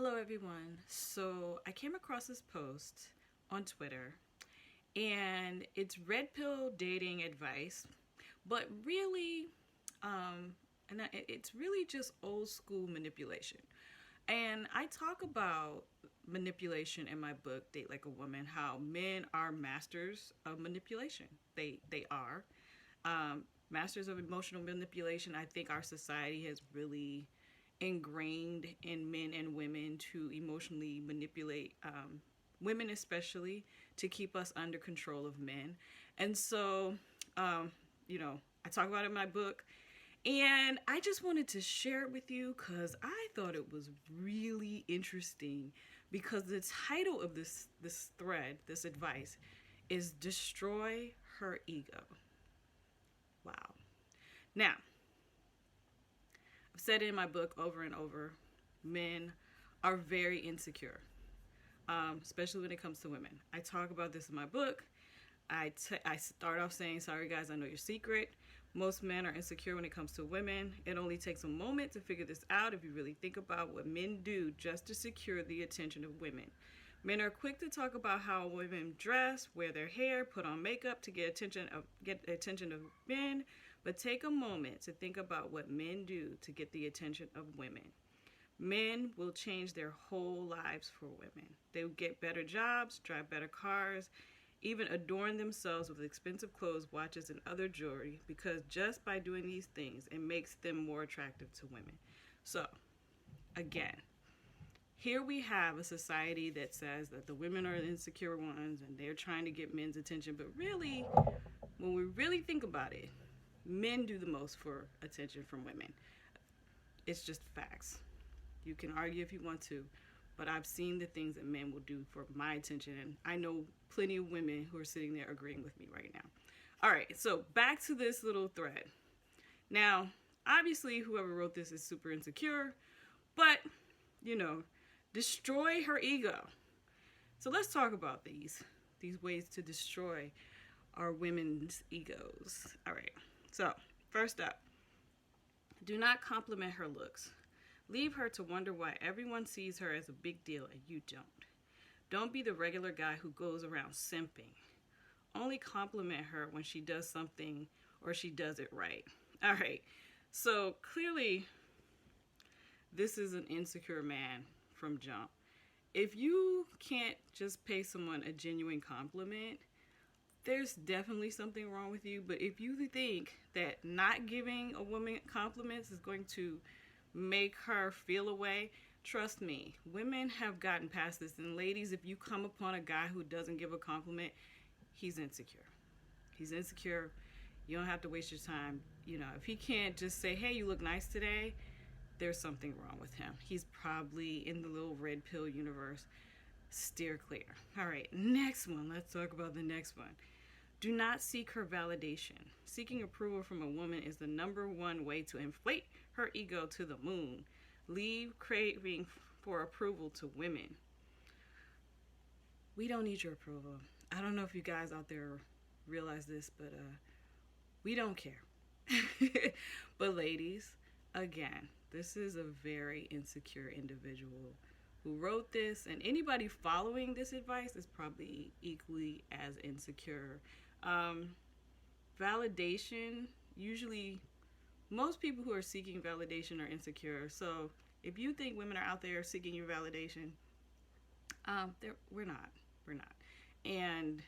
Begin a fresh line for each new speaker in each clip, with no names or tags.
Hello, everyone. So I came across this post on Twitter, and it's Redpill dating advice, but really, it's really just old school manipulation. And I talk about manipulation in my book, Date Like a Woman, how men are masters of manipulation. They are masters of emotional manipulation. I think our society has really ingrained in men and women to emotionally manipulate women, especially to keep us under control of men. And so, um, I talk about it in my book. And I just wanted to share it with you because I thought it was really interesting because the title of this thread, this advice, is Destroy Her Ego. Wow. Now, I've said it in my book over and over, men are very insecure, especially when it comes to women. I talk about this in my book. I start off saying, sorry guys, I know your secret. Most men are insecure when it comes to women. It only takes a moment to figure this out if you really think about what men do just to secure the attention of women. Men are quick to talk about how women dress, wear their hair, put on makeup to get the attention of men, but take a moment to think about what men do to get the attention of women. Men will change their whole lives for women. They will get better jobs, drive better cars, even adorn themselves with expensive clothes, watches, and other jewelry because just by doing these things, it makes them more attractive to women. So, again, here we have a society that says that the women are the insecure ones and they're trying to get men's attention, but really, when we really think about it, men do the most for attention from women. It's just facts. You can argue if you want to, but I've seen the things that men will do for my attention, and I know plenty of women who are sitting there agreeing with me right now. All right, so back to this little thread. Now, obviously, whoever wrote this is super insecure, but, destroy her ego. So let's talk about these ways to destroy our women's egos. All right, so first up, do not compliment her looks. Leave her to wonder why everyone sees her as a big deal and you don't. Don't be the regular guy who goes around simping. Only compliment her when she does something or she does it right. All right, so clearly this is an insecure man from jump. If you can't just pay someone a genuine compliment, there's definitely something wrong with you. But if you think that not giving a woman compliments is going to make her feel a way, trust me, women have gotten past this. And ladies, if you come upon a guy who doesn't give a compliment, he's insecure. He's insecure. You don't have to waste your time. If he can't just say, hey, you look nice today, there's something wrong with him. He's probably in the little red pill universe. Steer clear. All right, next one. Let's talk about the next one. Do not seek her validation. Seeking approval from a woman is the number one way to inflate her ego to the moon. Leave craving for approval to women. We don't need your approval. I don't know if you guys out there realize this, but we don't care. But ladies, again, this is a very insecure individual who wrote this, and anybody following this advice is probably equally as insecure. Validation, usually most people who are seeking validation are insecure. So if you think women are out there seeking your validation, we're not. And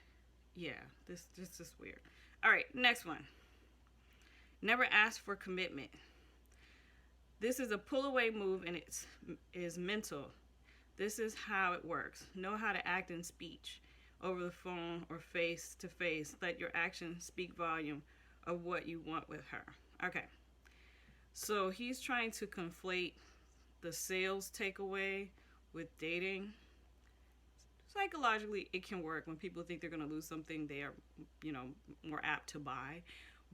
yeah, this is weird. All right, next one. Never ask for commitment. This is a pull away move, and it is mental. This is how it works. Know how to act in speech, over the phone or face to face. Let your actions speak volume of what you want with her. Okay. So he's trying to conflate the sales takeaway with dating. Psychologically, it can work. When people think they're going to lose something, they are, more apt to buy.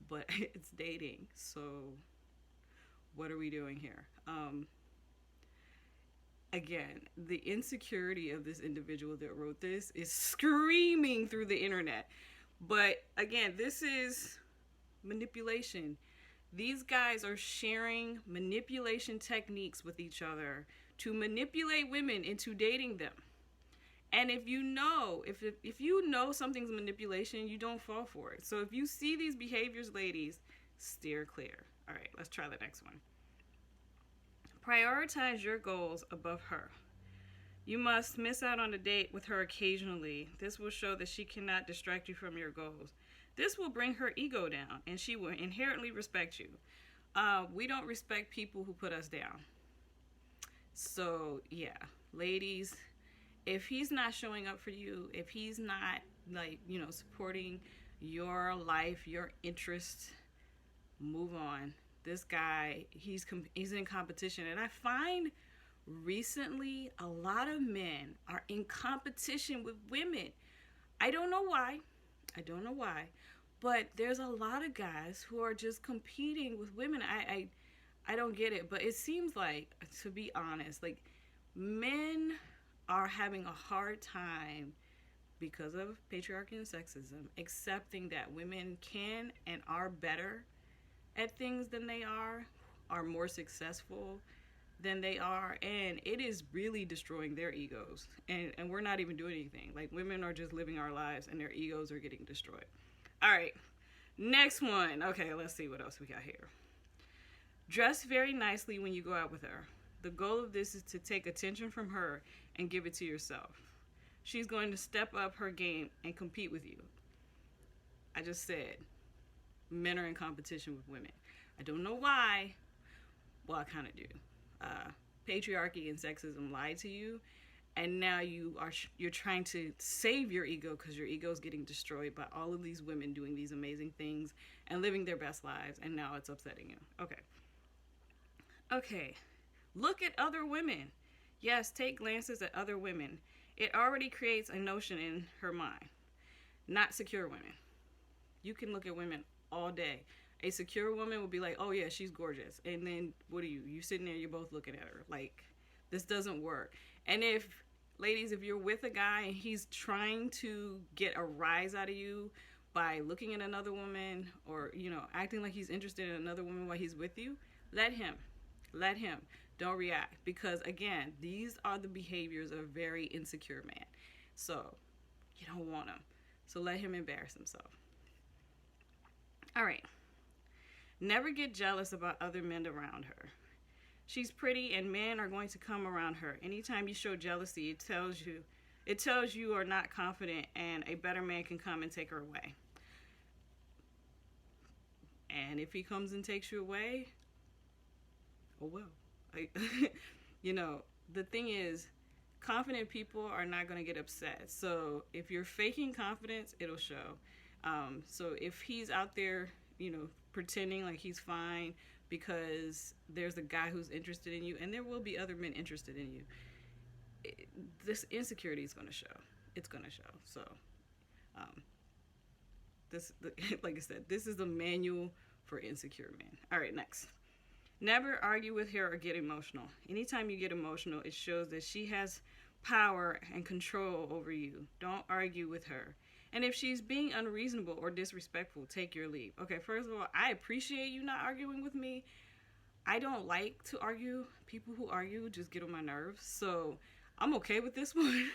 But it's dating. So what are we doing here? Again, the insecurity of this individual that wrote this is screaming through the internet. But again, this is manipulation. These guys are sharing manipulation techniques with each other to manipulate women into dating them. And if you know, if you know something's manipulation, you don't fall for it. So if you see these behaviors, ladies, steer clear. All right, let's try the next one. Prioritize your goals above her. You must miss out on a date with her occasionally. This will show that she cannot distract you from your goals. This will bring her ego down, and she will inherently respect you. We don't respect people who put us down. So, yeah, ladies, if he's not showing up for you, if he's not, supporting your life, your interests, move on. This guy, he's in competition. And I find recently a lot of men are in competition with women. I don't know why, but there's a lot of guys who are just competing with women. I don't get it, but it seems like, to be honest, like, men are having a hard time because of patriarchy and sexism accepting that women can and are better at things than they are more successful than they are, and it is really destroying their egos. And we're not even doing anything. Like, women are just living our lives and their egos are getting destroyed. All right, next one. Okay, let's see what else we got here. Dress very nicely when you go out with her. The goal of this is to take attention from her and give it to yourself. She's going to step up her game and compete with you. I just said, men are in competition with women. I don't know why. Well, I kind of do. Patriarchy and sexism lied to you, and now you're trying to save your ego because your ego is getting destroyed by all of these women doing these amazing things and living their best lives, and now it's upsetting you. Okay. Look at other women. Yes, take glances at other women. It already creates a notion in her mind. Not secure women. You can look at women all day. A secure woman will be like, oh yeah, she's gorgeous. And then what are you? You sitting there, you're both looking at her. Like, this doesn't work. And ladies, if you're with a guy and he's trying to get a rise out of you by looking at another woman or, acting like he's interested in another woman while he's with you, let him. Don't react. Because again, these are the behaviors of a very insecure man. So you don't want him. So let him embarrass himself. All right. Never get jealous about other men around her. She's pretty and men are going to come around her. Anytime you show jealousy, it tells you are not confident and a better man can come and take her away. And if he comes and takes you away, oh well. The thing is, confident people are not going to get upset. So if you're faking confidence, it'll show. So if he's out there, pretending like he's fine because there's a guy who's interested in you, and there will be other men interested in you, this insecurity is going to show. It's going to show. So, like I said, this is a manual for insecure men. All right, next. Never argue with her or get emotional. Anytime you get emotional, it shows that she has power and control over you. Don't argue with her. And if she's being unreasonable or disrespectful, take your leave. Okay, first of all, I appreciate you not arguing with me. I don't like to argue. People who argue just get on my nerves. So I'm okay with this one.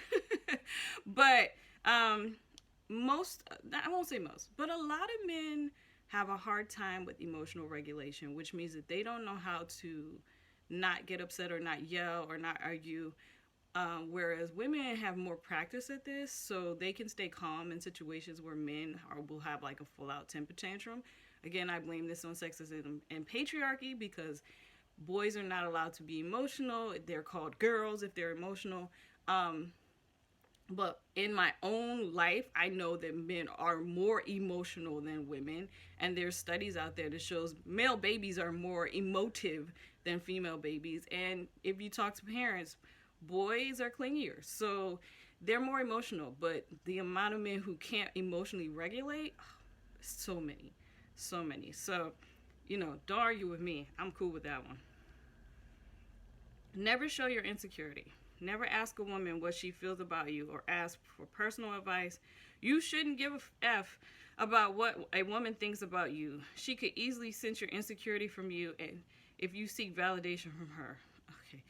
But I won't say most, but a lot of men have a hard time with emotional regulation, which means that they don't know how to not get upset or not yell or not argue. Whereas women have more practice at this, so they can stay calm in situations where men will have like a full-out temper tantrum. Again, I blame this on sexism and patriarchy because boys are not allowed to be emotional. They're called girls if they're emotional. But in my own life, I know that men are more emotional than women. And there's studies out there that shows male babies are more emotive than female babies. And if you talk to parents, boys are clingier. So they're more emotional. But the amount of men who can't emotionally regulate, so many. So, don't argue with me. I'm cool with that one. Never show your insecurity. Never ask a woman what she feels about you or ask for personal advice. You shouldn't give a F about what a woman thinks about you. She could easily sense your insecurity from you and if you seek validation from her. Okay.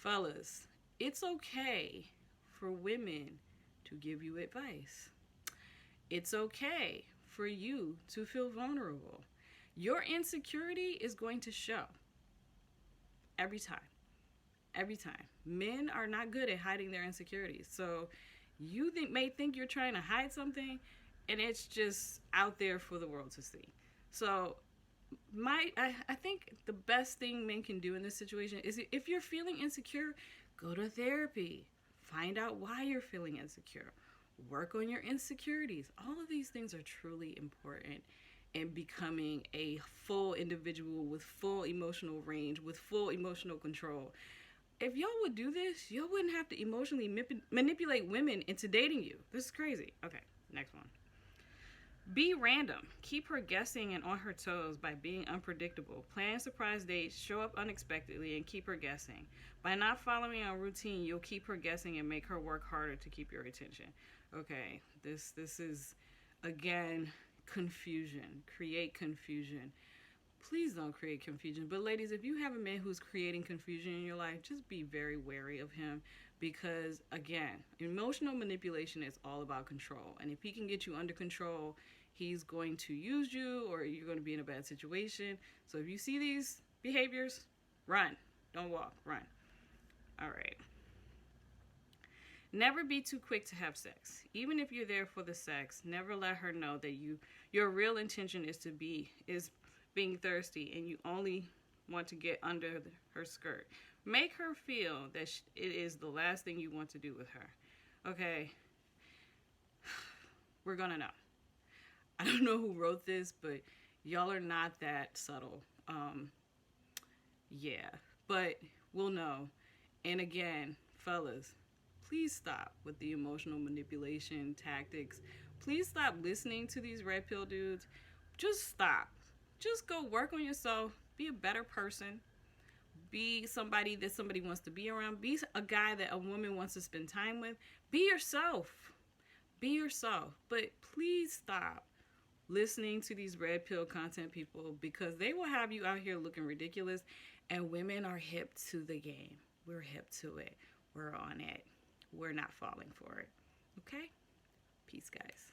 Fellas, it's okay for women to give you advice. It's okay for you to feel vulnerable. Your insecurity is going to show every time. Every time. Men are not good at hiding their insecurities. So you may think you're trying to hide something, and it's just out there for the world to see. So I think the best thing men can do in this situation is, if you're feeling insecure, go to therapy. Find out why you're feeling insecure. Work on your insecurities. All of these things are truly important in becoming a full individual with full emotional range, with full emotional control. If y'all would do this, y'all wouldn't have to emotionally manipulate women into dating you. This is crazy. Okay, next one. Be random. Keep her guessing and on her toes by being unpredictable. Plan surprise dates, show up unexpectedly, and keep her guessing. By not following a routine, you'll keep her guessing and make her work harder to keep your attention. Okay, this is, again, confusion. Create confusion. Please don't create confusion. But ladies, if you have a man who's creating confusion in your life, just be very wary of him, because, again, emotional manipulation is all about control. And if he can get you under control, he's going to use you, or you're going to be in a bad situation. So if you see these behaviors, run. Don't walk. Run. All right. Never be too quick to have sex. Even if you're there for the sex, never let her know that your real intention is being thirsty and you only want to get under her skirt. Make her feel that it is the last thing you want to do with her. Okay? We're gonna know. I don't know who wrote this, but y'all are not that subtle. Yeah. But we'll know. And again, fellas, please stop with the emotional manipulation tactics. Please stop listening to these red pill dudes. Just stop. Just go work on yourself. Be a better person. Be somebody that somebody wants to be around. Be a guy that a woman wants to spend time with. Be yourself. Be yourself. But please stop listening to these red pill content people, because they will have you out here looking ridiculous. And women are hip to the game. We're hip to it. We're on it. We're not falling for it. Okay? Peace, guys.